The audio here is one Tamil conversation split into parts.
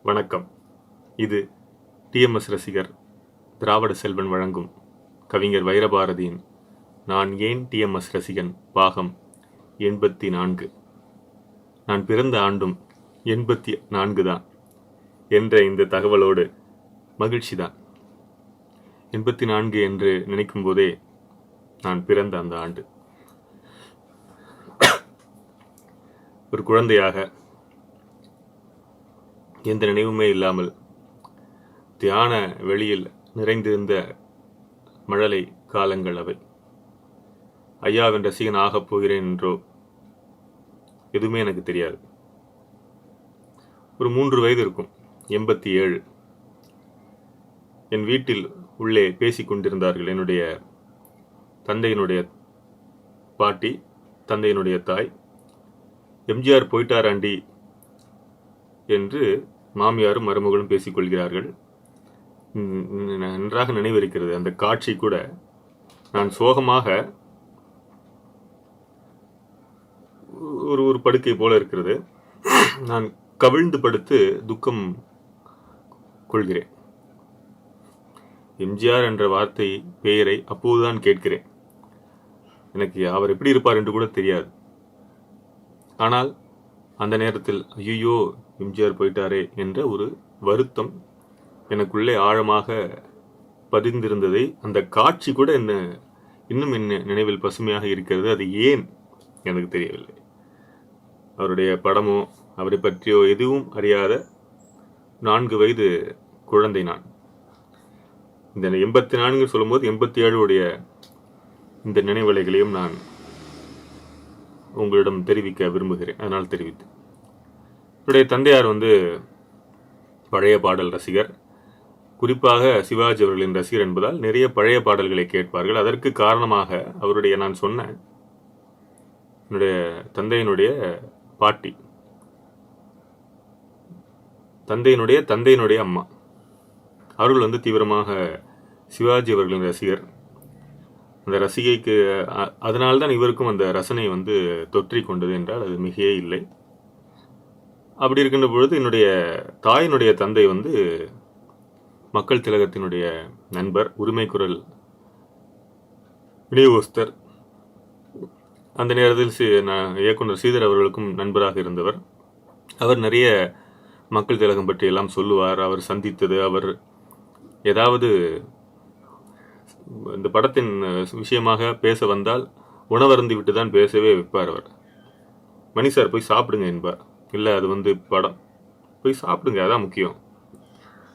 வணக்கம். இது டிஎம்எஸ் ரசிகர் திராவிட செல்வன் வழங்கும் கவிஞர் வைரபாரதியின் நான் ஏன் டிஎம்எஸ் ரசிகன் பாகம் 84. நான் பிறந்த ஆண்டும் 84 தான் என்ற இந்த தகவலோடு மகிழ்ச்சி தான். 84 என்று நினைக்கும் போதே நான் பிறந்த அந்த ஆண்டு. ஒரு குழந்தையாக எந்த நினைவுமே இல்லாமல் தியான வெளியில் நிறைந்திருந்த மழலை காலங்கள் அவை. ஐயாவின் ரசிகன் ஆகப் போகிறேன் என்றோ எதுவுமே எனக்கு தெரியாது. ஒரு 3 வயது இருக்கும். 87. என் வீட்டில் உள்ளே பேசிக் கொண்டிருந்தார்கள் என்னுடைய தந்தையினுடைய பாட்டி, தந்தையினுடைய தாய். எம்ஜிஆர் போயிட்டாராண்டி என்று மாமியாரும் மருமகளும் பேசிக்கொள்கிறார்கள். நன்றாக நினைவிருக்கிறது அந்த காட்சி கூட. நான் சோகமாக ஒரு படுக்கை போல இருக்கிறது. நான் கவிழ்ந்து படுத்து துக்கம் கொள்கிறேன். எம்ஜிஆர் என்ற வார்த்தை பெயரை அப்போதுதான் கேட்கிறேன். எனக்கு அவர் எப்படி இருப்பார் என்று கூட தெரியாது. ஆனால் அந்த நேரத்தில் ஐயோ எம்ஜிஆர் போயிட்டாரே என்ற ஒரு வருத்தம் எனக்குள்ளே ஆழமாக பதிந்திருந்ததை அந்த காட்சி கூட இன்னும் என்ன நினைவில் பசுமையாக இருக்கிறது. அது ஏன் எனக்கு தெரியவில்லை. அவருடைய படமோ அவரை பற்றியோ எதுவும் அறியாத 4 வயது குழந்தை நான். இந்த 84 சொல்லும்போது 87 உடைய இந்த நினைவலைகளையும் நான் உங்களிடம் தெரிவிக்க விரும்புகிறேன். அதனால் தெரிவித்தேன். என்னுடைய தந்தையார் பழைய பாடல் ரசிகர், குறிப்பாக சிவாஜி அவர்களின் ரசிகர் என்பதால் நிறைய பழைய பாடல்களை கேட்பார்கள். அதற்கு காரணமாக அவருடைய நான் சொன்ன என்னுடைய தந்தையினுடைய பாட்டி, தந்தையினுடைய அம்மா அவர்கள் தீவிரமாக சிவாஜி அவர்களின் ரசிகர். அந்த ரசிகைக்கு அதனால்தான் இவருக்கும் அந்த ரசனை தொற்றிக் கொண்டது என்றால் அது மிகையே இல்லை. அப்படி இருக்கின்ற பொழுது என்னுடைய தாயினுடைய தந்தை மக்கள் திலகத்தினுடைய நண்பர், உரிமை குரல் விநியோகஸ்தர். அந்த நேரத்தில் இயக்குனர் ஸ்ரீதர் அவர்களுக்கும் நண்பராக இருந்தவர். அவர் நிறைய மக்கள் திலகம் பற்றி எல்லாம் சொல்லுவார். அவர் சந்தித்தது, அவர் ஏதாவது இந்த படத்தின் விஷயமாக பேச வந்தால் உணவருந்தி விட்டு தான் பேசவே வைப்பார். அவர் மணி சார் போய் சாப்பிடுங்க என்பார். இல்லை அது படம், போய் சாப்பிடுங்க, அதான் முக்கியம்,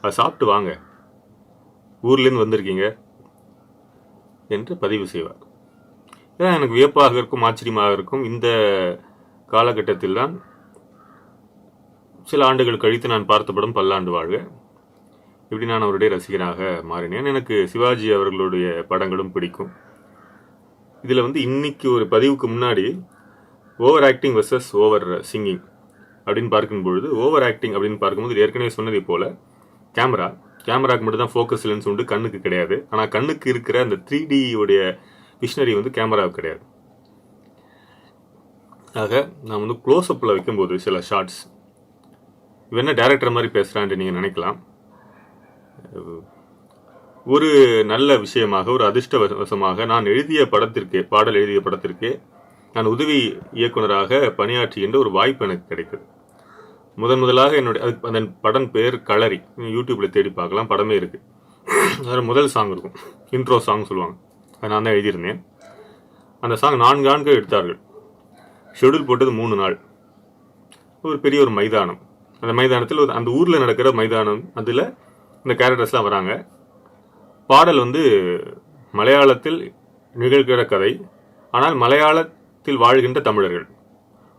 அதை சாப்பிட்டு வாங்க, ஊர்லேருந்து வந்திருக்கீங்க என்று பதிவு செய்வார். ஏன்னா எனக்கு வியப்பாக இருக்கும், ஆச்சரியமாக இருக்கும். இந்த காலகட்டத்தில் தான் சில ஆண்டுகள் கழித்து நான் பார்த்த படம் பல்லாண்டு வாழ்க. இப்படி நான் அவருடைய ரசிகனாக மாறினேன். எனக்கு சிவாஜி அவர்களுடைய படங்களும் பிடிக்கும். இதில் இன்னைக்கு ஒரு பதிவுக்கு முன்னாடி over acting versus over singing அப்படின்னு பார்க்கும் பொழுது, ஓவர் ஆக்டிங் அப்படின்னு பார்க்கும்போது ஏற்கனவே சொன்னதை போல கேமராக்கு மட்டும் தான் ஃபோக்கஸ் லென்ஸ் உண்டு, கண்ணுக்கு கிடையாது. ஆனால் கண்ணுக்கு இருக்கிற அந்த 3D உடைய விஷனரி கேமராவுக்கு கிடையாது. ஆக நான் க்ளோஸ்அப்பில் வைக்கும்போது சில ஷார்ட்ஸ் என்ன டைரக்டர் மாதிரி பேசுகிறான்ட்டு நீங்கள் நினைக்கலாம். ஒரு நல்ல விஷயமாக, ஒரு அதிர்ஷ்டவசமாக நான் பாடல் எழுதிய படத்திற்கு நான் உதவி இயக்குனராக பணியாற்றுகின்ற ஒரு வாய்ப்பு எனக்கு கிடைத்தது. முதலாக அந்த படம் பேர் களரி. யூடியூப்ல தேடி பார்க்கலாம், படமே இருக்கு. அதில் முதல் சாங் இருக்கும், இன்ட்ரோ சாங் சொல்லுவாங்க. அதை நான் தான் எழுதியிருந்தேன். அந்த சாங் 4 ஆண்டுகள் எடுத்தார்கள். ஷெடியூல் போட்டது 3 நாள். ஒரு பெரிய ஒரு மைதானம். அந்த மைதானத்தில் அந்த ஊரில் நடக்கிற மைதானம், அதில் இந்த கேரக்டர்ஸ்லாம் வராங்க. பாடல் மலையாளத்தில் நிகழ்கிற கதை, ஆனால் மலையாளத்தில் வாழ்கின்ற தமிழர்கள்.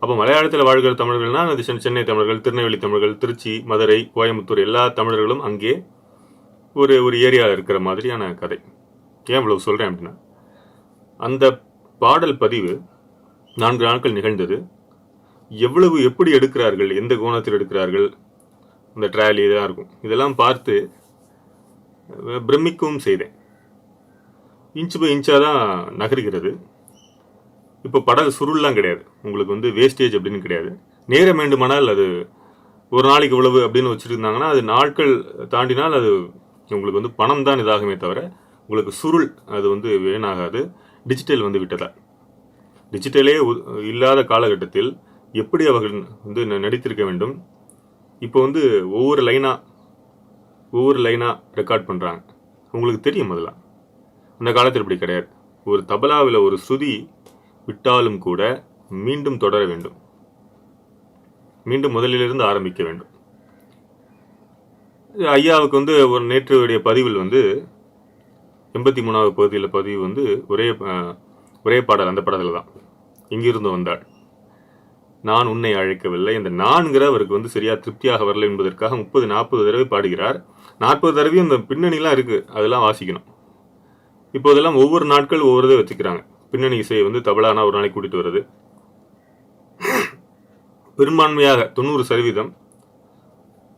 அப்போ மலையாளத்தில் வாழ்கிற தமிழர்கள்னா அது சென்னை தமிழர்கள், திருநெல்வேலி தமிழர்கள், திருச்சி, மதுரை, கோயம்புத்தூர் எல்லா தமிழர்களும் அங்கே ஒரு ஏரியாவில் இருக்கிற மாதிரியான கதை. ஏன் இவ்வளவு சொல்கிறேன் அப்படின்னா, அந்த பாடல் பதிவு 4 நாட்கள் நிகழ்ந்தது. எப்படி எடுக்கிறார்கள், எந்த கோணத்தில் எடுக்கிறார்கள், இந்த ட்ராலி இதெல்லாம் இருக்கும். இதெல்லாம் பார்த்து பிரமிக்கவும் செய்தேன். இன்ச்சு பை இன்ச்சாக தான் நகர்கிறது. இப்போ படல் சுருள்லாம் கிடையாது, உங்களுக்கு வேஸ்டேஜ் அப்படின்னு கிடையாது. நேரம் வேண்டுமானால் அது ஒரு நாளைக்கு இவ்வளவு அப்படின்னு வச்சுருந்தாங்கன்னா அது நாட்கள் தாண்டினால் அது உங்களுக்கு வந்து பணம் தான் இதாகுமே தவிர உங்களுக்கு சுருள் அது வந்து வீணாகாது. டிஜிட்டல் வந்து விட்டதா, டிஜிட்டலே இல்லாத காலகட்டத்தில் எப்படி அவர்கள் வந்து நடித்திருக்க வேண்டும். இப்போ வந்து ஒவ்வொரு லைனாக ரெக்கார்ட் பண்ணுறாங்க. உங்களுக்கு தெரியும் அதெல்லாம். அந்த காலத்தில் இப்படி கிடையாது. ஒரு தபலாவில் ஒரு ஸ்ருதி விட்டாலும் கூட மீண்டும் தொடர வேண்டும், மீண்டும் முதலிலிருந்து ஆரம்பிக்க வேண்டும். ஐயாவுக்கு வந்து ஒரு நேற்றுடைய பதிவில் வந்து 83வது பகுதியில் பதிவு வந்து ஒரே பாடல். அந்த படத்தில் தான் இங்கிருந்து வந்தாள், நான் உன்னை அழைக்கவில்லை. அந்த நான்கிற அவருக்கு வந்து சரியா திருப்தியாக வரல என்பதற்காக 30-40 தடவை பாடுகிறார். 40 தடவையும் இந்த பின்னணிலாம் இருக்கு, அதெல்லாம் வாசிக்கணும். இப்போதெல்லாம் ஒவ்வொரு நாட்கள் ஒவ்வொரு இதை வச்சுக்கிறாங்க. பின்னணி இசையை வந்து தபலானா ஒரு நாளைக்கு கூட்டிட்டு வருது. பெரும்பான்மையாக 90%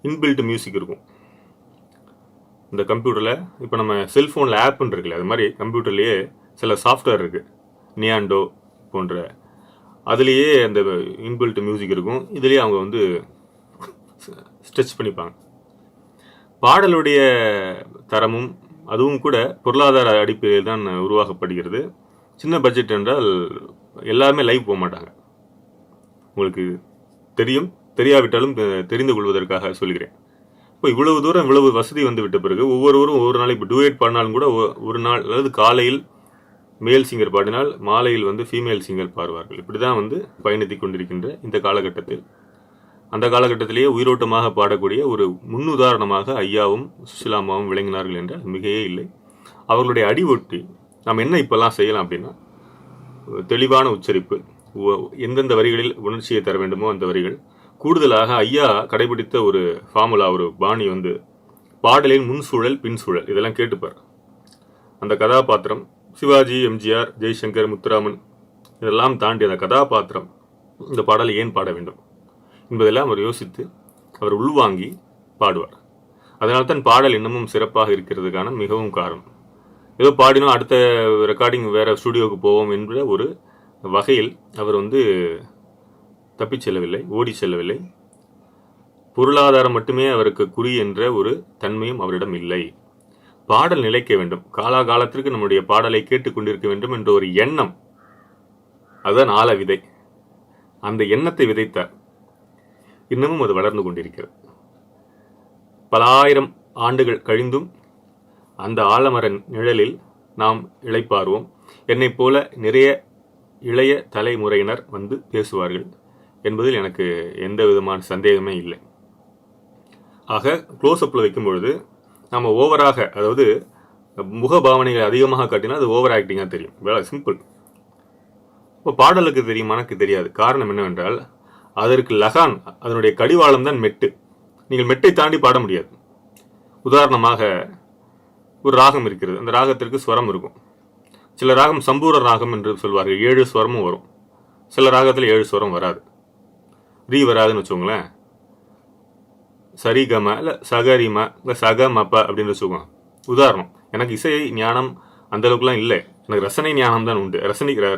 இன்பில்ட் மியூசிக் இருக்கும் இந்த கம்ப்யூட்டரில். இப்போ நம்ம செல்ஃபோனில் ஆப்னு இருக்குல்ல, அது மாதிரி கம்ப்யூட்டர்லேயே சில சாஃப்ட்வேர் இருக்குது, நியாண்டோ போன்ற. அதுலேயே அந்த இன்பில்ட் மியூசிக் இருக்கும். இதுலேயே அவங்க வந்து ஸ்ட்ரெச் பண்ணிப்பாங்க. பாடலுடைய தரமும் அதுவும் கூட பொருளாதார அடிப்படையில் தான் உருவாக்கப்படுகிறது. சின்ன பட்ஜெட் என்றால் எல்லாருமே லைவ் போக மாட்டாங்க. உங்களுக்கு தெரியும், தெரியாவிட்டாலும் தெரிந்து கொள்வதற்காக சொல்கிறேன். இப்போ இவ்வளவு தூரம் இவ்வளவு வசதி வந்து விட்ட பிறகு ஒவ்வொருவரும் ஒவ்வொரு நாளைக்கு இப்போ டூயட் பாடினாலும் கூட ஒரு நாள், அதாவது காலையில் மேல் சிங்கர் பாடினால் மாலையில் வந்து ஃபீமேல் சிங்கர் பாடுவார்கள். இப்படி தான் வந்து பயணித்து கொண்டிருக்கின்ற இந்த காலகட்டத்தில், அந்த காலகட்டத்திலேயே உயிரோட்டமாக பாடக்கூடிய ஒரு முன்னுதாரணமாக ஐயாவும் சுசிலாமாவும் விளங்கினார்கள் என்றால் மிகையே இல்லை. அவர்களுடைய அடி ஒட்டி நாம் என்ன இப்பெல்லாம் செய்யலாம் அப்படின்னா, தெளிவான உச்சரிப்பு, எந்தெந்த வரிகளில் உணர்ச்சியை தர வேண்டுமோ அந்த வரிகள். கூடுதலாக ஐயா கடைபிடித்த ஒரு ஃபார்முலா, ஒரு பாணி வந்து பாடலின் முன் சூழல் பின் சூழல் இதெல்லாம் கேட்டுப்பார். அந்த கதாபாத்திரம் சிவாஜி, எம்ஜிஆர், ஜெய்சங்கர், முத்துராமன் இதெல்லாம் தாண்டி அந்த கதாபாத்திரம் இந்த பாடலை ஏன் பாட வேண்டும் என்பதெல்லாம் அவர் யோசித்து அவர் உள்வாங்கி பாடுவார். அதனால்தான் பாடல் இன்னமும் சிறப்பாக இருக்கிறதுக்கான மிகவும் காரணம். ஏதோ பாடினோம் அடுத்த ரெக்கார்டிங் வேற ஸ்டுடியோவுக்கு போவோம் என்ற ஒரு வகையில் அவர் வந்து தப்பிச் செல்லவில்லை, ஓடி செல்லவில்லை. பொருளாதாரம் மட்டுமே அவருக்கு குறி என்ற ஒரு தன்மையும் அவரிடம் இல்லை. பாடல் நிலைக்க வேண்டும், காலாகாலத்திற்கு நம்முடைய பாடலை கேட்டுக்கொண்டிருக்க வேண்டும் என்ற ஒரு எண்ணம், அதுதான் ஆழ விதை. அந்த எண்ணத்தை விதைத்தார். இன்னமும் அது வளர்ந்து கொண்டிருக்கிறது. பல ஆயிரம் ஆண்டுகள் கழிந்தும் அந்த ஆலமர நிழலில் நாம் இளைப்பாறுவோம். என்னைப் போல நிறைய இளைய தலைமுறையினர் வந்து பேசுவார்கள் என்பதில் எனக்கு எந்த விதமான சந்தேகமே இல்லை. ஆக க்ளோஸ்அப்பில் வைக்கும் பொழுது நம்ம ஓவராக, அதாவது முகபாவனைகளை அதிகமாக காட்டினா அது ஓவர் ஆக்டிங்காக தெரியும். வேலை சிம்பிள். இப்போ பாடலுக்கு தெரியும், எனக்கு தெரியாது. காரணம் என்னவென்றால் அதற்கு லகான், அதனுடைய கடிவாளம் தான் மெட்டு. நீங்கள் மெட்டை தாண்டி பாட முடியாது. உதாரணமாக ஒரு ராகம் இருக்கிறது, அந்த ராகத்திற்கு ஸ்வரம் இருக்கும். சில ராகம் சம்பூர ராகம் என்று சொல்வார்கள், 7 ஸ்வரமும் வரும். சில ராகத்தில் 7 ஸ்வரம் வராது, ரீ வராதுன்னு வச்சுக்கோங்களேன். சரிகம இல்லை சகரிம இல்லை சகமப்ப அப்படின்னு வச்சுக்கோங்க. உதாரணம். எனக்கு இசை ஞானம் அந்த அளவுக்குலாம் இல்லை, எனக்கு ரசனை ஞானம் தான் உண்டு.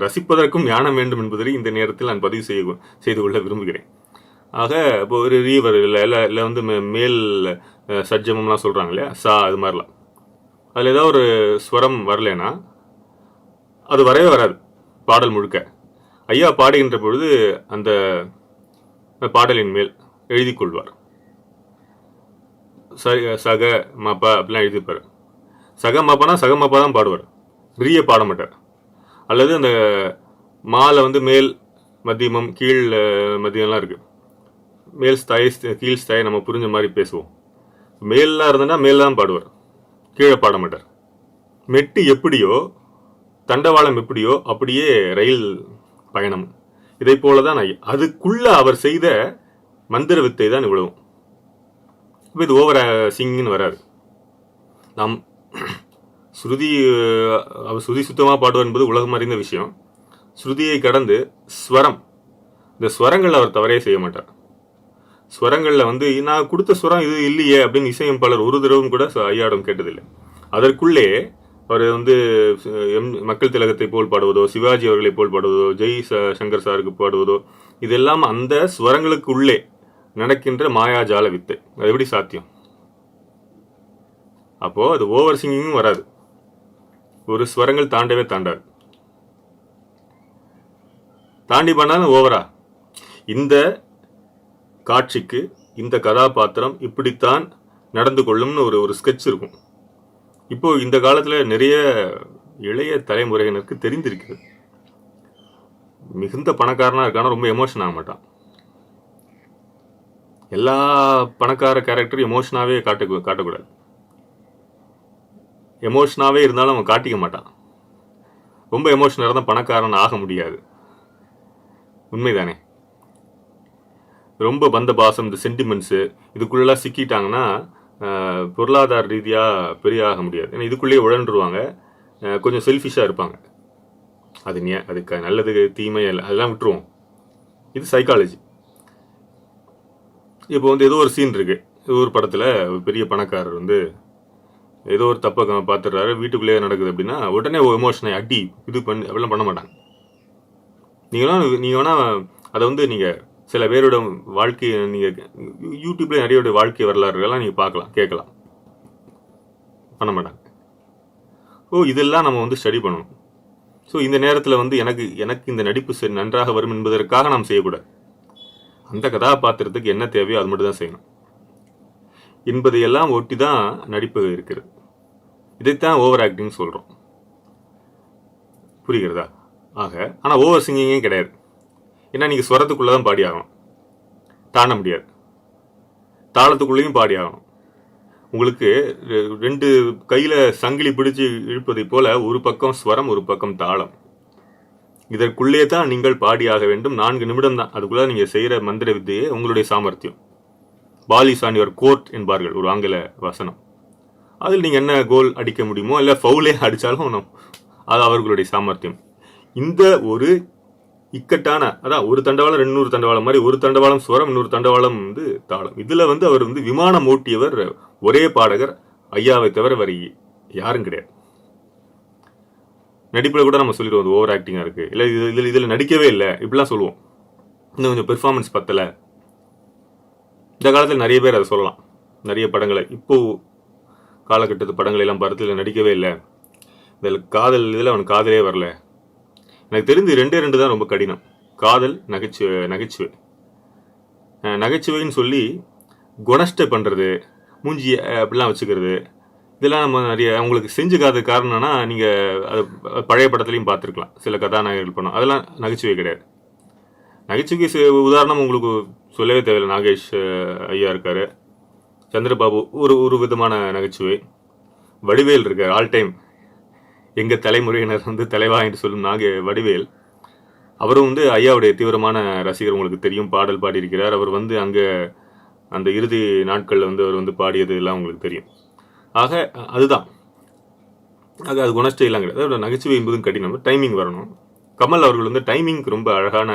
ரசிப்பதற்கும் ஞானம் வேண்டும் என்பதை இந்த நேரத்தில் நான் பதிவு செய்து கொள்ள விரும்புகிறேன். ஆக இப்போ ஒரு ரீவர் இல்லை வந்து மேல் சஜ்ஜமம்லாம் சொல்கிறாங்க இல்லையா, சா, அது மாதிரிலாம். அதில் ஏதாவது ஒரு ஸ்வரம் வரலைன்னா அது வரவே வராது பாடல் முழுக்க. ஐயா பாடுகின்ற பொழுது அந்த பாடலின் மேல் எழுதி கொள்வார். சக மப்பா அப்படிலாம் எழுதிப்பார். சக மப்பானா சக மப்பா தான் பாடுவார், ரீய பாட மாட்டார். அல்லது அந்த மாலை வந்து மேல் மத்தியமம் கீழ் மத்தியம்லாம் இருக்குது. மேல் ஸ்தாய் கீழ் ஸ்தாய் நம்ம புரிஞ்ச மாதிரி பேசுவோம். மேல்லாம் இருந்ததுன்னா மேல் தான் பாடுவார், கீழே பாட மாட்டார். மெட்டு எப்படியோ தண்டவாளம் எப்படியோ அப்படியே ரயில் பயணம். இதை போல தான் அதுக்குள்ள அவர் செய்த மந்திர வித்தை தான் இவ்வளவும். இப்போ இது ஓவர் சிங்கின்னு வராது. நாம் அவர் ஸ்ருதி சுத்தமாக பாடுவார் என்பது உலகம் அறிந்த விஷயம். ஸ்ருதியை கடந்து ஸ்வரம், இந்த ஸ்வரங்கள் அவர் தவறே செய்ய மாட்டார். ஸ்வரங்களில் வந்து நான் கொடுத்த ஸ்வரம் இது இல்லையே அப்படின்னு இசையமைப்பாளர் ஒரு தடவும் கூட ஐயாடம் கேட்டதில்லை. அதற்குள்ளே அவர் வந்து மக்கள் திலகத்தை போல் பாடுவதோ, சிவாஜி அவர்களை போல் பாடுவதோ, ஜெய் சங்கர் சாருக்கு பாடுவதோ, இதெல்லாம் அந்த ஸ்வரங்களுக்கு உள்ளே நடக்கின்ற மாயாஜால வித்தை. அது எப்படி சாத்தியம்? அப்போது அது ஓவர் சிங்கிங்கும் வராது, ஒரு ஸ்வரங்கள் தாண்டவே தாண்டாது. தாண்டி பண்ணாலும் ஓவரா இந்த காட்சிக்கு இந்த கதாபாத்திரம் இப்படித்தான் நடந்து கொள்ளும்னு ஒரு ஸ்கெட்ச் இருக்கும். இப்போ இந்த காலத்தில் நிறைய இளைய தலைமுறையினருக்கு தெரிந்திருக்கிறது. மிகுந்த பணக்காரனாக இருக்கானா ரொம்ப எமோஷன் ஆக மாட்டான். எல்லா பணக்கார கேரக்டரும் எமோஷனாகவே காட்டக்கூடாது. எமோஷனாகவே இருந்தாலும் அவன் காட்டிக்க மாட்டான். ரொம்ப எமோஷனாக இருந்தால் பணக்காரன் ஆக முடியாது. உண்மைதானே? ரொம்ப பந்த பாசம், இந்த சென்டிமெண்ட்ஸு இதுக்குள்ளெல்லாம் சிக்கிட்டாங்கன்னா பொருளாதார ரீதியாக பெரிய ஆக முடியாது. ஏன்னா இதுக்குள்ளேயே உழன்றுருவாங்க, கொஞ்சம் செல்ஃபிஷாக இருப்பாங்க. அதுக்கு நல்லது தீமை அதெல்லாம் விட்டுருவோம். இது சைக்காலஜி. இப்போ வந்து ஏதோ ஒரு சீன் இருக்குது, ஏதோ ஒரு படத்தில் ஒரு பெரிய பணக்காரர் வந்து ஏதோ ஒரு தப்பை பார்த்துடுறாரு, வீட்டுக்குள்ளேயே நடக்குது அப்படின்னா உடனே எமோஷனை அடி இது பண்ணி அப்படிலாம் பண்ண மாட்டாங்க. நீங்கள் வேணால் அதை வந்து நீங்கள் சில பேரோட வாழ்க்கையை நீங்கள் யூடியூப்ல நிறைய வாழ்க்கை வரலாறுகள்லாம் நீங்கள் பார்க்கலாம், கேட்கலாம். பண்ண மாட்டாங்க. இதெல்லாம் நம்ம வந்து ஸ்டடி பண்ணணும். ஸோ இந்த நேரத்தில் வந்து எனக்கு இந்த நடிப்பு நன்றாக வரும் என்பதற்காக நாம் செய்யக்கூடாது. அந்த கதாபாத்திரத்துக்கு என்ன தேவையோ அது மட்டும் தான் செய்யணும் என்பதையெல்லாம் ஒட்டி தான் நடிப்பு இருக்கிறது. இதைத்தான் ஓவர் ஆக்டிங் சொல்கிறோம். புரிகிறதா? ஆனால் ஓவர் சிங்கிங்கே கிடையாது. ஏன்னா நீங்கள் ஸ்வரத்துக்குள்ளே தான் பாடி ஆகணும், தாண்ட முடியாது. தாளத்துக்குள்ளேயும் பாடி ஆகணும். உங்களுக்கு 2 கையில் சங்கிலி பிடிச்சி இழுப்பதை போல ஒரு பக்கம் ஸ்வரம், ஒரு பக்கம் தாளம். இதற்குள்ளே தான் நீங்கள் பாடியாக வேண்டும். 4 நிமிடம் தான். அதுக்குள்ளே நீங்கள் செய்கிற மந்திர வித்தையே உங்களுடைய சாமர்த்தியம். Ball is on your court என்பார்கள், ஒரு ஆங்கில வசனம். அதில் நீங்கள் என்ன கோல் அடிக்க முடியுமோ இல்லை ஃபவுலே அடித்தாலும் அது அவர்களுடைய சாமர்த்தியம். இந்த ஒரு இக்கட்டான அதான் ஒரு தண்டவாளம் 200 தண்டவாளம் மாதிரி, ஒரு தண்டவாளம் ஸ்வரம், இன்னொரு தண்டவாளம் வந்து தாளம். இதில் வந்து அவர் வந்து விமானம் ஓட்டியவர் ஒரே பாடகர் ஐயாவை தவிர வரை யாரும் கிடையாது. நடிப்பில் கூட நம்ம சொல்லிடுவோம் ஓவர் ஆக்டிங்காக இருக்குது, இல்லை இதில் நடிக்கவே இல்லை இப்படிலாம் சொல்லுவோம். இன்னும் கொஞ்சம் பெர்ஃபார்மன்ஸ் பத்தலை. இந்த காலத்தில் நிறைய பேர் அதை சொல்லலாம். நிறைய படங்களை இப்போது காலகட்டத்து படங்களை எல்லாம் பார்த்து நடிக்கவே இல்லை, இதில் காதல் இதில் அவனுக்கு காதலே வரல. எனக்கு தெரிஞ்சு 2 தான் ரொம்ப கடினம். காதல், நகைச்சுவை. நகைச்சுவைன்னு சொல்லி குணஷ்டை பண்ணுறது, மூஞ்சி அப்படிலாம் வச்சுக்கிறது, இதெல்லாம் நம்ம நிறைய அவங்களுக்கு செஞ்சுக்காத காரணம்னா நீங்கள் அது பழைய படத்துலையும் பார்த்துருக்கலாம். சில கதாநாயகர்கள் பண்ணோம், அதெல்லாம் நகைச்சுவை கிடையாது. நகைச்சுவைக்கு உதாரணம் உங்களுக்கு சொல்லவே தேவையில்லை. நாகேஷ் ஐயா இருக்கார், சந்திரபாபு ஒரு விதமான நகைச்சுவை, வடிவேல் இருக்கார் ஆல் டைம். எங்கள் தலைமுறையினர் வந்து தலைவா என்று சொல்லும் வடிவேல், அவரும் வந்து ஐயாவுடைய தீவிரமான ரசிகர். உங்களுக்கு தெரியும், பாடல் பாடியிருக்கிறார். அவர் வந்து அங்கே அந்த இறுதி நாட்களில் வந்து அவர் வந்து பாடியது எல்லாம் உங்களுக்கு தெரியும். அதுதான் அது குணஸ்டை எல்லாம் கிடையாது. அதோட நகைச்சுவை என்பதும் கடினம், டைமிங் வரணும். கமல் அவர்கள் வந்து டைமிங்க்கு ரொம்ப அழகான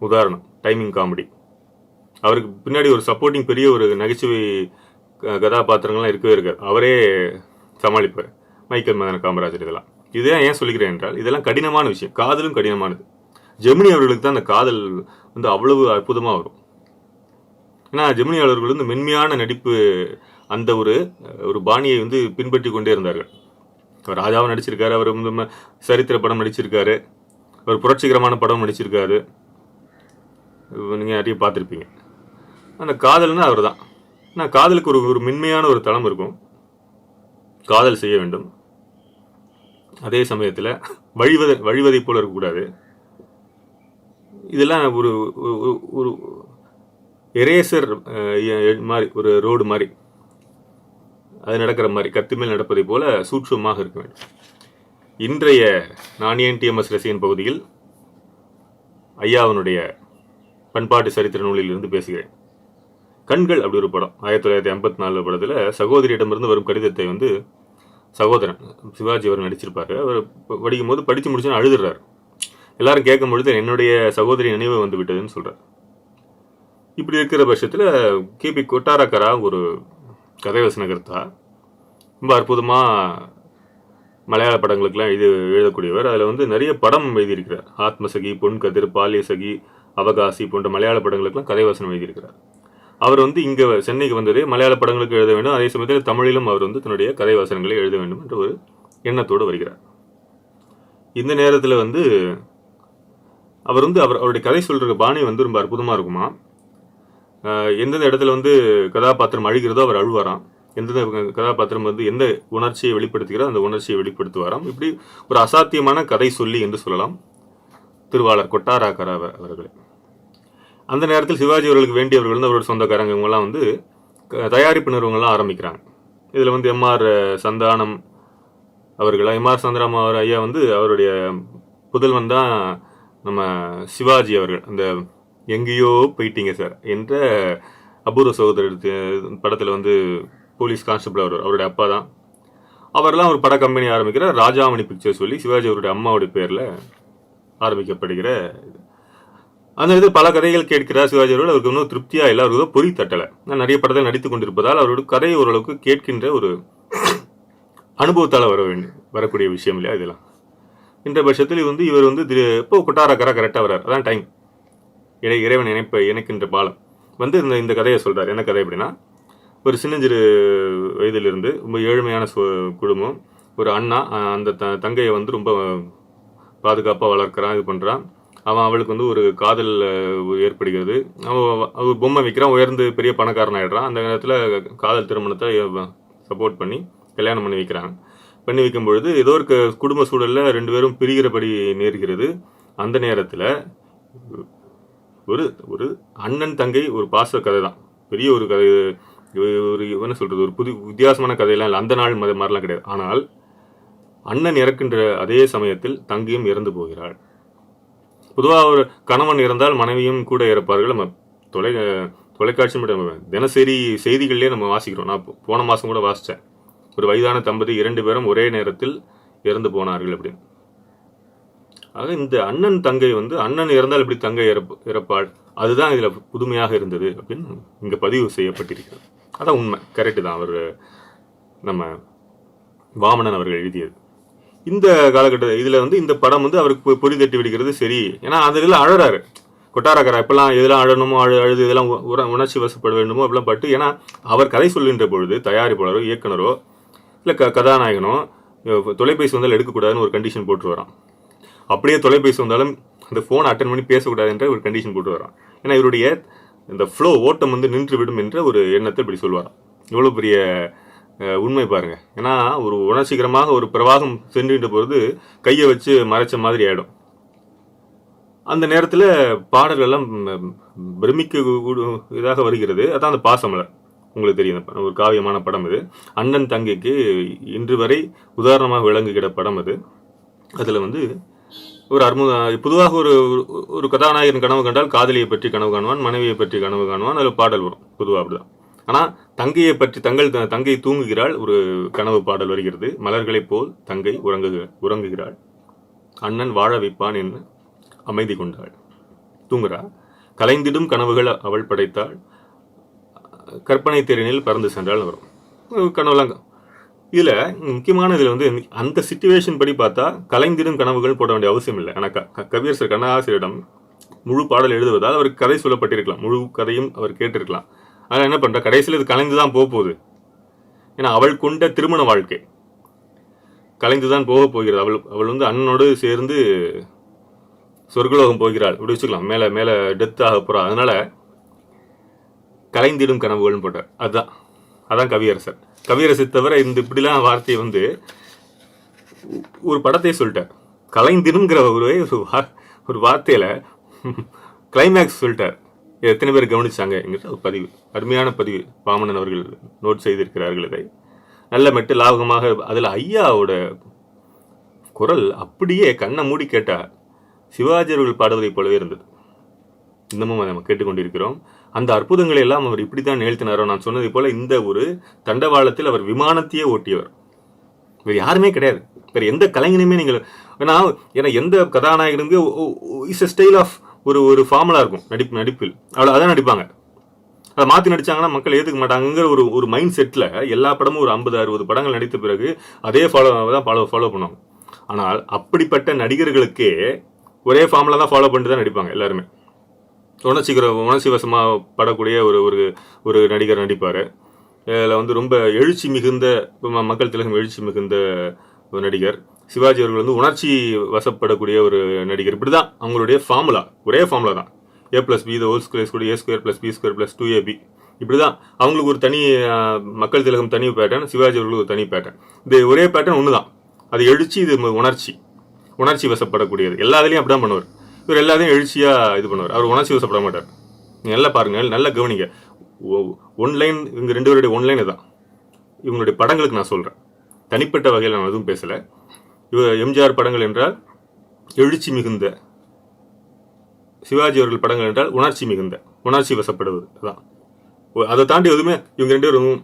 உதாரணம். Timing comedy. அவருக்கு பின்னாடி ஒரு சப்போர்ட்டிங் பெரிய ஒரு நகைச்சுவை கதாபாத்திரங்கள்லாம் இருக்கவே இருக்காது, அவரே சமாளிப்பார். மைக்கேல் மதன காமராஜர். இதெல்லாம் ஏன் சொல்லிக்கிறேன் என்றால் இதெல்லாம் கடினமான விஷயம். காதலும் கடினமானது. ஜெமினி அவர்களுக்கு தான் அந்த காதல் வந்து அவ்வளவு அற்புதமாக வரும். ஏன்னா ஜெமினி அவர்கள் வந்து மென்மையான நடிப்பு, அந்த ஒரு பாணியை வந்து பின்பற்றி கொண்டே இருந்தார்கள். அவர் ராஜாவை நடிச்சிருக்காரு, அவர் வந்து சரித்திர படம் நடிச்சிருக்காரு, அவர் புரட்சிகரமான படம் நடிச்சிருக்காரு, நீங்கள் நிறைய பார்த்துருப்பீங்க. அந்த காதல்னா அவர் தான். ஆனால் காதலுக்கு ஒரு மென்மையான ஒரு தளம் இருக்கும். காதல் செய்ய வேண்டும், அதே சமயத்தில் வழிவதை போல இருக்கக்கூடாது. இதெல்லாம் ஒரு எரேசர் மாதிரி, ஒரு ரோடு மாதிரி, அது நடக்கிற மாதிரி, கத்தி மேல் நடப்பதை போல சூட்சமாக இருக்க வேண்டும். இன்றைய நான் ஏன் டிஎம்எஸ் ரசிகன் பகுதியில் ஐயாவனுடைய பண்பாட்டு சரித்திர நூலில் இருந்து பேசுகிறேன். கண்கள் அப்படி ஒரு படம், 1954 படத்தில் சகோதரியிடமிருந்து வரும் கடிதத்தை வந்து சகோதரன் சிவாஜி அவர் நடிச்சிருப்பாரு. அவர் படிக்கும் போது படித்து முடிச்சுன்னு அழுதுறாரு. எல்லாரும் கேட்கும் பொழுது என்னுடைய சகோதரி நினைவு வந்து விட்டதுன்னு சொல்கிறார். இப்படி இருக்கிற பட்சத்தில் கேபி கொட்டாரக்கரா ஒரு கதைவசனகர்த்தா, ரொம்ப அற்புதமாக மலையாள படங்களுக்கெல்லாம் எழுதக்கூடியவர். அதில் வந்து நிறைய படம் எழுதியிருக்கிறார். ஆத்மசகி, பொன்கதிர், பாலியசகி, அவகாசி போன்ற மலையாள படங்களுக்கெல்லாம் கதைவசனம் எழுதியிருக்கிறார். அவர் வந்து இங்கே சென்னைக்கு வந்ததே மலையாள படங்களுக்கு எழுத வேண்டும், அதே சமயத்தில் தமிழிலும் அவர் வந்து தன்னுடைய கதை வசனங்களை எழுத வேண்டும் என்ற ஒரு எண்ணத்தோடு வருகிறார். இந்த நேரத்தில் வந்து அவர் வந்து அவருடைய கதை சொல்கிற பாணி வந்து ரொம்ப அற்புதமாக இருக்குமா. எந்தெந்த இடத்துல வந்து கதாபாத்திரம் அழுகிறதோ அவர் அழுவாராம், எந்தெந்த கதாபாத்திரம் வந்து எந்த உணர்ச்சியை வெளிப்படுத்துகிறோ அந்த உணர்ச்சியை வெளிப்படுத்துவாராம். இப்படி ஒரு அசாத்தியமான கதை சொல்லி என்று சொல்லலாம் திருவாளர் கொட்டாரக்கரா அவர்கள். அந்த நேரத்தில் சிவாஜி அவர்களுக்கு வேண்டியவர்கள் வந்து அவரோட சொந்தக்காரங்க இவங்கெல்லாம் வந்து தயாரிப்பு நிறுவனங்கள்லாம் ஆரம்பிக்கிறாங்க. இதில் வந்து எம்ஆர் சந்தானம் அவர்களா, எம்ஆர் சந்தானம் அவர் ஐயா வந்து அவருடைய புதல்வன் தான் நம்ம சிவாஜி அவர்கள். அந்த எங்கேயோ போயிட்டீங்க சார் என்ற அபூர்வ சகோதரர் படத்தில் வந்து போலீஸ் கான்ஸ்டபிள் அவருடைய அப்பா தான். அவரெல்லாம் ஒரு பட கம்பெனி ஆரம்பிக்கிறார், ராஜாமணி பிக்சர்ஸ் சொல்லி சிவாஜி அவருடைய அம்மாவுடைய பேரில் ஆரம்பிக்கப்படுகிற. அந்த இது பல கதைகள் கேட்கிறார் சிவாஜி அவர்கள். அவருக்கு இன்னும் திருப்தியாக இல்லை, அவருக்கு பொறி தட்டலை. நிறைய படத்தில் நடித்து கொண்டிருப்பதால் அவருடைய கதையை ஓரளவுக்கு கேட்கின்ற ஒரு அனுபவத்தால் வரக்கூடிய விஷயம் இல்லையா இதெல்லாம். இந்த பட்சத்தில் வந்து இவர் வந்து இப்போ கொட்டாரக்கரா கரெக்டாக வர்றார், அதான் டைம், இறைவன் இணைக்கின்ற பாலம் வந்து இந்த கதையை சொல்கிறார். என்ன கதை அப்படின்னா, ஒரு சின்னஞ்சிறு வயதிலிருந்து ரொம்ப ஏழ்மையான குடும்பம், ஒரு அண்ணா அந்த தங்கையை வந்து ரொம்ப பாதுகாப்பாக வளர்க்குறான், இது பண்ணுறான். அவளுக்கு வந்து ஒரு காதல் ஏற்படுகிறது. அவன் பொம்மை விற்கிறான், உயர்ந்து பெரிய பணக்காரன் ஆகிடுறான். அந்த நேரத்தில் காதல் திருமணத்தை சப்போர்ட் பண்ணி கல்யாணம் பண்ணி வைக்கிறாங்க. பண்ணி வைக்கும் பொழுது ஏதோ ஒரு குடும்ப சூழலில் 2 பேரும் பிரிகிறபடி நேர்கிறது. அந்த நேரத்தில் ஒரு அண்ணன் தங்கை ஒரு பாச கதை தான், பெரிய ஒரு கதை, ஒரு என்ன சொல்கிறது, ஒரு வித்தியாசமான கதையெல்லாம் இல்லை, அந்த நாள் மாதிரிலாம் கிடையாது. ஆனால் அண்ணன் இறக்கின்ற அதே சமயத்தில் தங்கையும் இறந்து போகிறாள். பொதுவாக ஒரு கணவன் இறந்தால் மனைவியும் கூட இறப்பார்கள். நம்ம தொலைக்காட்சி மட்டும் தினசரி செய்திகள்லேயே நம்ம வாசிக்கிறோம். நான் போன மாதம் கூட வாசித்தேன், ஒரு வயதான தம்பதி 2 பேரும் ஒரே நேரத்தில் இறந்து போனார்கள் அப்படின்னு. ஆக இந்த அண்ணன் தங்கை வந்து அண்ணன் இறந்தால் இப்படி தங்கை இறப்பாள், அதுதான் இதில் புதுமையாக இருந்தது அப்படின்னு இங்கே பதிவு செய்யப்பட்டிருக்கிறது. அதான் உண்மை, கரெக்டு தான். அவர் நம்ம வாமனன் அவர்கள் எழுதியது. இந்த காலகட்டத்தில் இதில் வந்து இந்த படம் வந்து அவருக்கு பொறி தட்டி விடுகிறது. சரி, ஏன்னா அந்த இதில் அழறாரு கொட்டாரக்கரா, இப்பெல்லாம் எதெல்லாம் அழணுமோ அழுது இதெல்லாம் உணர்ச்சி வசப்பட வேண்டுமோ அப்படிலாம் பட்டு. ஏன்னா அவர் கதை சொல்கின்ற பொழுது தயாரிப்பாளரோ இயக்குனரோ இல்லை கதாநாயகனோ தொலைபேசி வந்தாலும் எடுக்கக்கூடாதுன்னு ஒரு கண்டிஷன் போட்டு வரான். அப்படியே தொலைபேசி வந்தாலும் அந்த ஃபோனை அட்டன் பண்ணி பேசக்கூடாதுன்ற ஒரு கண்டிஷன் போட்டு வரான். ஏன்னா இவருடைய இந்த ஃப்ளோ ஓட்டம் வந்து நின்று விடும் என்ற ஒரு எண்ணத்தை இப்படி சொல்லுவாராம். இவ்வளோ பெரிய உண்மை பாருங்க. ஏன்னா ஒரு உணர்ச்சிகரமாக ஒரு பிரவாகம் சென்றுகின்ற பொழுது கையை வச்சு மறைச்ச மாதிரி ஆயிடும். அந்த நேரத்தில் பாடல்கள் எல்லாம் பிரமிக்க இதாக வருகிறது. அதான் அந்த பாசமலர், உங்களுக்கு தெரியும், ஒரு காவியமான படம் இது. அண்ணன் தங்கைக்கு இன்று வரை உதாரணமாக விளங்குகிற படம் அது. அதில் வந்து ஒரு பொதுவாக ஒரு கதாநாயகன் கனவு கண்டால் காதலியை பற்றி கனவு காணுவான், மனைவியை பற்றி கனவு காணுவான், அதில் பாடல் வரும் பொதுவாக அப்படிதான். ஆனால் தங்கையை பற்றி தங்கை தூங்குகிறாள், ஒரு கனவு பாடல் வருகிறது. மலர்களைப் போல் தங்கை உறங்குகிறாள், அண்ணன் வாழ வைப்பான் என்று அமைதி கொண்டாள், தூங்குறா. கலைந்திடும் கனவுகள் அவள் படைத்தாள், கற்பனை திறனில் பறந்து சென்றால் வரும் கனவுலாம். இதில் முக்கியமான இதில் வந்து அந்த சிச்சுவேஷன் படி பார்த்தா கலைந்திடும் கனவுகள் போட வேண்டிய அவசியம் இல்லை. ஆனால் கவியரசர் கண்ணதாசரிடம் முழு பாடல் எழுதுவதால் அவருக்கு கதை சொல்லப்பட்டிருக்கலாம், முழு கதையும் அவர் கேட்டிருக்கலாம். அதனால் என்ன பண்ணுறா, கடைசியில் இது கலைந்து தான் போகுது. ஏன்னா அவள் கொண்ட திருமண வாழ்க்கை கலைந்து தான் போகிறது. அவள் வந்து அண்ணனோடு சேர்ந்து சொர்க்கலோகம் போகிறாள், இப்படி வச்சுக்கலாம், மேலே மேலே டெத் ஆக போகிறா. அதனால் கலைந்திடும் கனவுகள்னு போட்டார். அதான் கவியரசர். கவியரசர் தவிர இந்த இப்படிலாம் வார்த்தையை வந்து ஒரு படத்தை சொல்லிட்டார். கலைந்திடுங்கிற ஒரு வார்த்தையில் கிளைமேக்ஸ் சொல்லிட்டார். எத்தனை பேர் கவனிச்சாங்கங்கிற ஒரு பதிவு, அருமையான பதிவு வாமனன் அவர்கள் நோட் செய்திருக்கிறார்கள். இதை நல்ல மெட்டு லாபகமாக. அதில் ஐயாவோட குரல் அப்படியே கண்ணை மூடி கேட்டால் சிவாஜி அவர்கள் பாடுவதைப் போலவே இருந்தது. இன்னமும் நம்ம கேட்டுக்கொண்டிருக்கிறோம். அந்த அற்புதங்களை எல்லாம் அவர் இப்படித்தான் நிகழ்த்தினாரோ. நான் சொன்னதை போல இந்த ஒரு தண்டவாளத்தில் அவர் விமானத்தையே ஓட்டியவர், வேறு யாருமே கிடையாது. வேறு எந்த கலைஞனுமே நீங்கள் ஏன்னா எந்த கதாநாயகனுக்கு இஸ் எ ஸ்டைல் ஆஃப் ஒரு ஃபார்முலா இருக்கும் நடிப்பில், அவ்வளோ அதான் நடிப்பாங்க. அதை மாற்றி நடித்தாங்கன்னா மக்கள் ஏற்றுக்க மாட்டாங்கிற ஒரு மைண்ட் செட்டில் எல்லா படமும் ஒரு 50-60 படங்கள் நடித்த பிறகு அதே ஃபாலோ பண்ணுவாங்க. ஆனால் அப்படிப்பட்ட நடிகர்களுக்கே ஒரே ஃபார்முலா தான் ஃபாலோ பண்ணிட்டு தான் நடிப்பாங்க எல்லாருமே. உணர்ச்சி வசமாக படக்கூடிய ஒரு ஒரு ஒரு நடிகர் நடிப்பார். இதில் வந்து ரொம்ப எழுச்சி மிகுந்த மக்கள் திலகம் எழுச்சி மிகுந்த ஒரு நடிகர். சிவாஜி அவர்கள் வந்து உணர்ச்சி வசப்படக்கூடிய ஒரு நடிகர். இப்படி தான் அவங்களுடைய ஃபார்முலா, ஒரே ஃபார்முலா தான். A+B கூட A²+B²+2AB. இப்படி தான் அவங்களுக்கு ஒரு தனி மக்கள் திலகம் தனி பேட்டர்ன், சிவாஜி அவர்களுக்கு ஒரு தனி பேட்டர்ன். இது ஒரே பேட்டர்ன் ஒன்று தான். அது எழுச்சி, இது உணர்ச்சி வசப்படக்கூடியது. எல்லாத்துலேயும் அப்படி தான் பண்ணுவார். இவர் எல்லாத்தையும் எழுச்சியாக இது பண்ணுவார். அவர் உணர்ச்சி வசப்பட மாட்டார். நல்லா பாருங்கள், நல்லா கவனிங்க. ஒன்லைன், இவங்க 2 பேருடைய ஒன்லைன் தான் இவங்களுடைய படங்களுக்கு நான் சொல்கிறேன். தனிப்பட்ட வகையில் நான் எதுவும் பேசலை. எம்ஜிஆர் படங்கள் என்றால் எழுச்சி மிகுந்த, சிவாஜி அவர்கள் படங்கள் என்றால் உணர்ச்சி மிகுந்த, உணர்ச்சி வசப்படுவது தான். அதை தாண்டி எதுவுமே இவங்க 2 பேரும்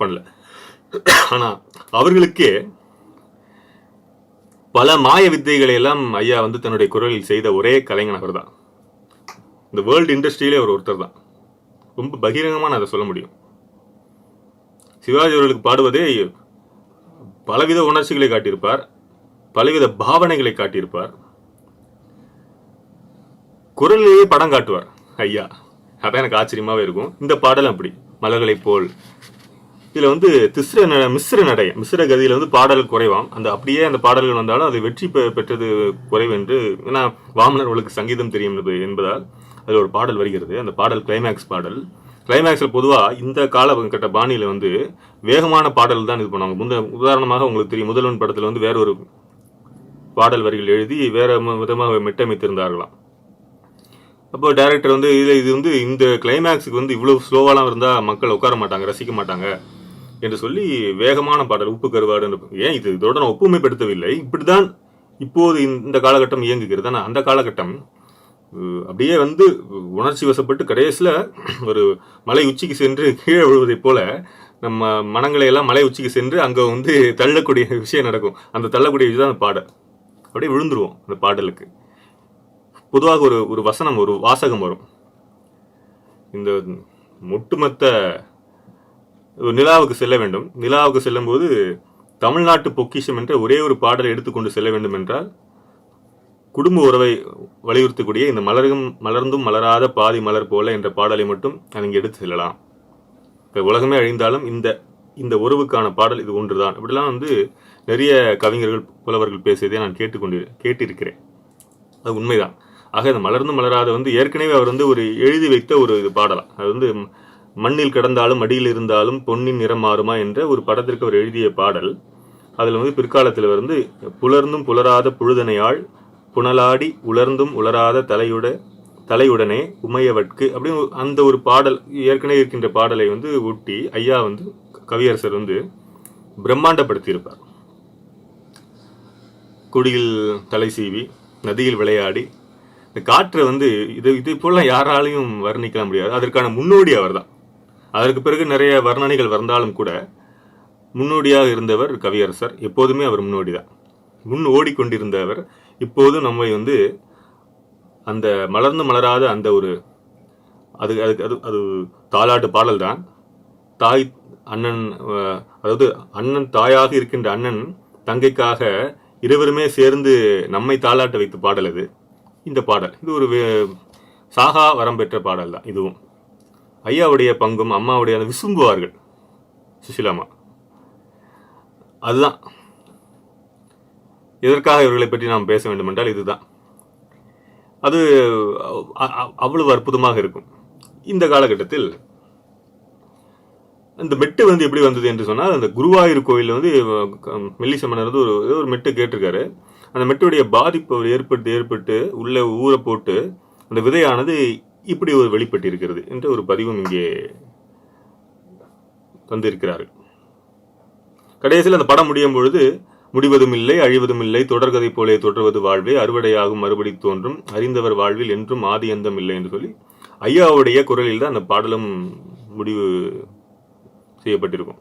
பண்ணல. ஆனால் அவர்களுக்கே பல மாய வித்தைகளை எல்லாம் ஐயா வந்து தன்னுடைய குரலில் செய்த ஒரே கலைஞன் அவர் தான். இந்த வேர்ல்டு இண்டஸ்ட்ரியிலே அவர் ஒருத்தர் தான். ரொம்ப பகிரங்கமாக நான் அதை சொல்ல முடியும். சிவாஜி அவர்களுக்கு பாடுவதே பலவித உணர்ச்சிகளை காட்டியிருப்பார், பலவித பாவனைகளை காட்டியிருப்பார், குரலிலேயே படம் காட்டுவார் ஐயா. அதான் எனக்கு ஆச்சரியமாகவே இருக்கும். இந்த பாடலும் அப்படி, மலர்களை போல். இதில் வந்து மிஸ்ர கதியில் வந்து பாடல் குறைவாம். அப்படியே அந்த பாடல்கள் வந்தாலும் அது வெற்றி பெற்றது குறைவு என்று, ஏன்னா வாமனர் அவர்களுக்கு சங்கீதம் தெரியும் என்பதால் அதில் ஒரு பாடல் வருகிறது. அந்த பாடல் கிளைமேக்ஸ் பாடல். கிளைமேக்ஸில் பொதுவாக இந்த காலகட்ட பாணியில் வந்து வேகமான பாடல் தான் இது பண்ணுவாங்க. உதாரணமாக உங்களுக்கு தெரியும், முதல்வன் படத்தில் வந்து வேற ஒரு பாடல் வரிகள் எழுதி வேற விதமாக மெட்டமைத்திருந்தார்களாம். அப்போ டைரக்டர் வந்து இது வந்து இந்த கிளைமேக்ஸுக்கு வந்து இவ்வளோ ஸ்லோவாலாம் இருந்தால் மக்கள் உட்கார மாட்டாங்க, ரசிக்க மாட்டாங்க என்று சொல்லி வேகமான பாடல், உப்பு கருவாடு. ஏன் இதோட நான் ஒப்புமைப்படுத்தவில்லை, இப்படிதான் இப்போது இந்த காலகட்டம் இயங்குகிறது. ஆனால் அந்த காலகட்டம் அப்படியே வந்து உணர்ச்சி வசப்பட்டு கடைசியில் ஒரு மலை உச்சிக்கு சென்று கீழே விழுவதைப் போல நம்ம மனங்களை எல்லாம் மலை உச்சிக்கு சென்று அங்கே வந்து தள்ளக்கூடிய விஷயம் நடக்கும். அந்த தள்ளக்கூடிய இதுதான் அந்த பாடல். அப்படியே விழுந்துருவோம் அந்த பாடலுக்கு. பொதுவாக ஒரு வசனம், ஒரு வாசகம் வரும். இந்த ஒட்டுமொத்த நிலாவுக்கு செல்ல வேண்டும், நிலாவுக்கு செல்லும்போது தமிழ்நாட்டு பொக்கிஷம் என்ற ஒரே ஒரு பாடலை எடுத்துக்கொண்டு செல்ல வேண்டும் என்றால் குடும்ப உறவை வலியுறுத்தக்கூடிய இந்த மலர்ந்தும் மலராத பாதி மலர் போல என்ற பாடலை மட்டும் அங்கே எடுத்து செல்லலாம். உலகமே அழிந்தாலும் இந்த உறவுக்கான பாடல் இது ஒன்றுதான். இப்படிலாம் வந்து நிறைய கவிஞர்கள், புலவர்கள் பேசியதை நான் கேட்டிருக்கிறேன். அது உண்மைதான். ஆக இந்த மலர்ந்தும் மலராத வந்து ஏற்கனவே அவர் வந்து ஒரு எழுதி வைத்த ஒரு இது பாடலாம். அது வந்து மண்ணில் கிடந்தாலும் மடியில் இருந்தாலும் பொன்னின் நிறம் மாறுமா என்ற ஒரு படத்திற்கு அவர் எழுதிய பாடல். அதில் வந்து பிற்காலத்தில் வந்து புலர்ந்தும் புலராத புழுதனையாள் புனலாடி உலர்ந்தும் உலராத தலையுடனே உமையவட்கு அப்படின்னு அந்த ஒரு பாடல், ஏற்கனவே இருக்கின்ற பாடலை வந்து ஒட்டி ஐயா வந்து கவியரசர் வந்து பிரம்மாண்டப்படுத்தியிருப்பார். குடியில் தலை சீவி நதியில் விளையாடி இந்த காற்றை வந்து இதை போல யாராலையும் வர்ணிக்க முடியாது. அதற்கான முன்னோடி அவர் தான். அதற்கு பிறகு நிறைய வர்ணனைகள் வந்தாலும் கூட முன்னோடியாக இருந்தவர் கவியரசர். எப்போதுமே அவர் முன்னோடி தான், ஓடிக்கொண்டிருந்தவர். இப்போதும் நம்மை வந்து அந்த மலர்ந்து மலராத அந்த ஒரு அது தாலாட்டு பாடல் தான். தாய் அண்ணன், அதாவது அண்ணன் தாயாக இருக்கின்ற அண்ணன் தங்கைக்காக இருவருமே சேர்ந்து நம்மை தாலாட்ட வைத்த பாடல் அது. இந்த பாடல் இது ஒரு சாகா வரம் பெற்ற பாடல் தான். இதுவும் ஐயாவுடைய பங்கும், அம்மாவுடைய அந்த விசும்புவார்கள் சுஷிலாமா, அதுதான். எதற்காக இவர்களை பற்றி நாம் பேச வேண்டும் என்றால் இதுதான். அது அவ்வளவு அற்புதமாக இருக்கும். இந்த காலகட்டத்தில் இந்த மெட்டு வந்து எப்படி வந்தது என்று சொன்னால், அந்த குருவாயூர் கோயில் வந்து மெல்லிசமனர் வந்து ஒரு மெட்டு கேட்டிருக்காரு. அந்த மெட்டுடைய பாதிப்பு ஏற்பட்டு உள்ள ஊரை போட்டு அந்த விதையானது இப்படி ஒரு வெளிப்பட்டிருக்கிறது என்ற ஒரு பதிவும் இங்கே தந்திருக்கிறார்கள். கடைசியில் அந்த படம் முடியும் பொழுது, முடிவதும் இல்லை அழிவதும் இல்லை, தொடர்கதை போலே தொடர்வது வாழ்வே, அறுவடையாகும் மறுபடி தோன்றும், அறிந்தவர் வாழ்வில் என்றும் ஆதி அந்தம் இல்லை என்று சொல்லி ஐயாவுடைய குரலில் தான் அந்த பாடலும் முடிவு செய்யப்பட்டிருக்கும்.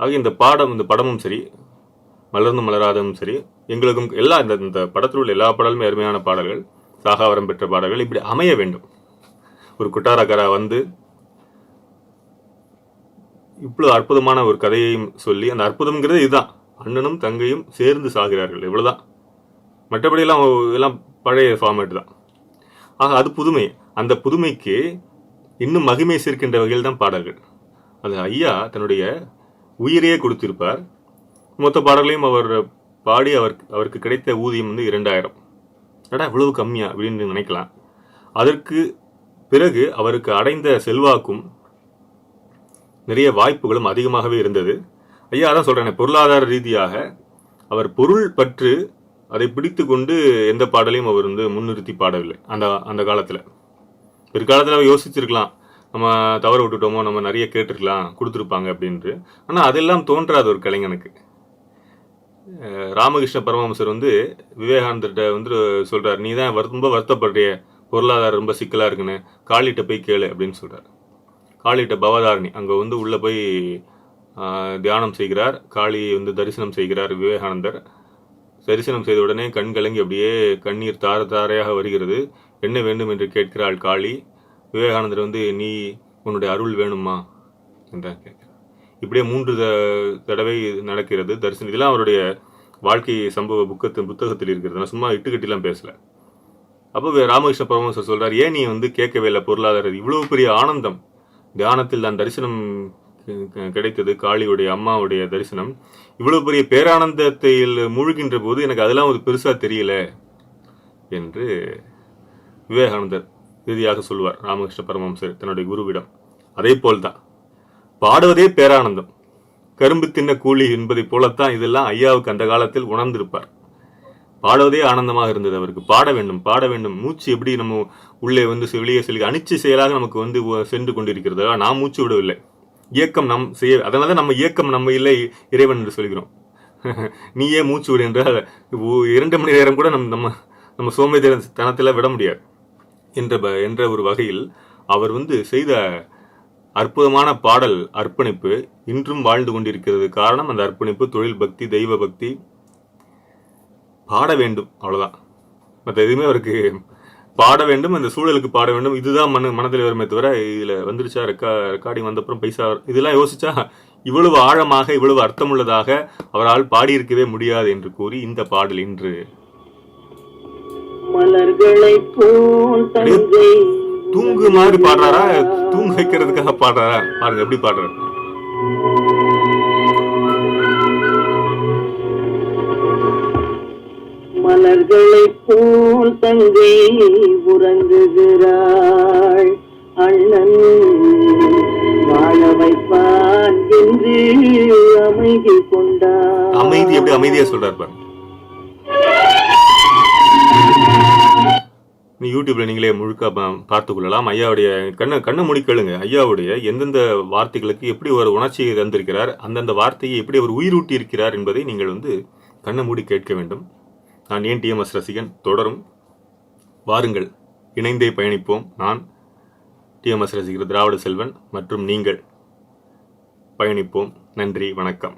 ஆக இந்த படமும் சரி, மலர்ந்து மலராதமும் சரி, எங்களுக்கும் எல்லா இந்த படத்தில் உள்ள எல்லா பாடலுமே அருமையான பாடல்கள், சாகாவரம் பெற்ற பாடல்கள். இப்படி அமைய வேண்டும். ஒரு குட்டாரக்காரா வந்து இவ்வளவு அற்புதமான ஒரு கதையையும் சொல்லி, அந்த அற்புதம்ங்கிறது இதுதான், அண்ணனும் தங்கையும் சேர்ந்து சாகிறார்கள், இவ்வளவுதான். மற்றபடி எல்லாம் பழைய ஃபார்மேட் தான். ஆக அது புதுமை. அந்த புதுமைக்கு இன்னும் மகிமை சேர்க்கின்ற வகையில் தான் பாடல்கள். அது ஐயா தன்னுடைய உயிரையே கொடுத்திருப்பார். மொத்த பாடல்களையும் அவர் பாடி அவருக்கு கிடைத்த ஊதியம் 2000. இவ்வளவு கம்மியா அப்படின்னு நினைக்கலாம். அதற்கு பிறகு அவருக்கு அடைந்த செல்வாக்கும் நிறைய வாய்ப்புகளும் அதிகமாகவே இருந்தது. ஐயா அதான் சொல்றேன், பொருளாதார ரீதியாக அவர் பொருள் பற்று அதை பிடித்து கொண்டு எந்த பாடலையும் அவர் முன்னிறுத்தி பாடவில்லை. அந்த காலத்தில் பிற்காலத்தில் அவர் யோசிச்சிருக்கலாம், நம்ம தவற விட்டுட்டோமோ, நம்ம நிறைய கேட்டிருக்கலாம், கொடுத்துருப்பாங்க அப்படின்ட்டு. ஆனால் அதெல்லாம் தோன்றாது ஒரு கலைஞனுக்கு. ராமகிருஷ்ண பரமஹம்சர் விவேகானந்தர்கிட்ட சொல்றார், நீ தான் ரொம்ப வருத்தப்படுறிய, பொருளாதாரம் ரொம்ப சிக்கலாக இருக்குன்னு, காளிகிட்ட போய் கேளு அப்படின்னு சொல்றார். காளிகிட்ட பவதாரணி அங்கே உள்ளே போய் தியானம் செய்கிறார். காளியை தரிசனம் செய்கிறார் விவேகானந்தர். தரிசனம் செய்த உடனே கண் கலங்கி அப்படியே கண்ணீர் தார தாரையாக வருகிறது. என்ன வேண்டும் என்று கேட்கிறாள் காளி. விவேகானந்தர் நீ உன்னுடைய அருள் வேணுமா என்றார் கேட்கிறார். இப்படியே 3 தடவை நடக்கிறது தரிசனம். இதெல்லாம் அவருடைய வாழ்க்கை சம்பவ புத்தகத்தில் இருக்கிறது. நான் சும்மா இட்டுக்கட்டிலாம் பேசல. அப்போ ராமகிருஷ்ண பரமஹம்சர் சொல்றார், ஏன் நீ கேட்கவே இல்லை பொருளாதாரம், இவ்வளவு பெரிய ஆனந்தம் தியானத்தில் தான் தரிசனம் கிடைத்தது, காளியுடைய அம்மாவுடைய தரிசனம், இவ்வளவு பெரிய பேரானந்தத்தில் மூழ்கின்ற போது எனக்கு அதெல்லாம் பெருசா தெரியல என்று விவேகானந்தர் இறுதியாக சொல்வார் ராமகிருஷ்ண பரமஹம்சர் தன்னுடைய குருவிடம். அதே போல்தான் பாடுவதே பேரானந்தம், கரும்பு தின்ன கூலி என்பதை போலத்தான் இதெல்லாம் ஐயாவுக்கு அந்த காலத்தில் உணர்ந்திருப்பார். பாடுவதே ஆனந்தமாக இருந்தது அவருக்கு. பாட வேண்டும் பாட வேண்டும். மூச்சு எப்படி நம்ம உள்ளே வெளியே செல்ல அனிச்சை செயலாக நமக்கு சென்று கொண்டிருக்கிறது. நாம் மூச்சு விடவில்லை, இயக்கம் நம் செய்ய. அதனால நம்ம இயக்கம் நம்ம இல்லை இறைவன் என்று சொல்கிறோம். நீயே மூச்சு விடு என்றால் 2 மணி நேரம் கூட நம்ம சோம்பேறித்தனத்தில் விட முடியாது என்ற ஒரு வகையில் அவர் செய்த அற்புதமான பாடல் அர்ப்பணிப்பு இன்றும் வாழ்ந்து கொண்டிருக்கிறது. காரணம் அந்த அர்ப்பணிப்பு, தொழில் பக்தி, தெய்வ பக்தி. பாட வேண்டும், அவ்வளவுதான். மற்ற எதுவுமே அவருக்கு பாட வேண்டும், அந்த சூழலுக்கு பாட வேண்டும், இதுதான் மனதில் வருமே தவிர இதுல வந்துருச்சா ரெக்கார்டிங் வந்தப்புறம் பைசா, இதெல்லாம் யோசிச்சா இவ்வளவு ஆழமாக இவ்வளவு அர்த்தமுள்ளதாக அவரால் பாடியிருக்கவே முடியாது என்று கூறி இந்த பாடல் இன்று தூங்கு மாதிரி பாடுறாரா, தூங்க வைக்கிறதுக்காக பாடுறாரா, பாருங்க எப்படி பாடுறாரு. மலர்களை போல் தங்கை உறங்குகிறாள், அண்ணன் வாழ வைப்பான் என்று அமைதி கொண்டார். அமைதி எப்படி அமைதியா சொல்றாரு பாருங்க. யூடியூப்ல நீங்களே முழுக்க பார்த்து கொள்ளலாம். ஐயாவுடைய கண்ணை மூடி கேளுங்க. ஐயாவுடைய எந்தெந்த வார்த்தைகளுக்கு எப்படி ஒரு உணர்ச்சியை தந்திருக்கிறார், அந்தந்த வார்த்தையை எப்படி அவர் உயிரூட்டி இருக்கிறார் என்பதை நீங்கள் கண்ணை மூடி கேட்க வேண்டும். நான் ஏன் டிஎம்எஸ் ரசிகன் தொடரும். வாருங்கள், இணைந்தே பயணிப்போம். நான் டிஎம்எஸ் ரசிகர் திராவிட செல்வன் மற்றும் நீங்கள் பயணிப்போம். நன்றி, வணக்கம்.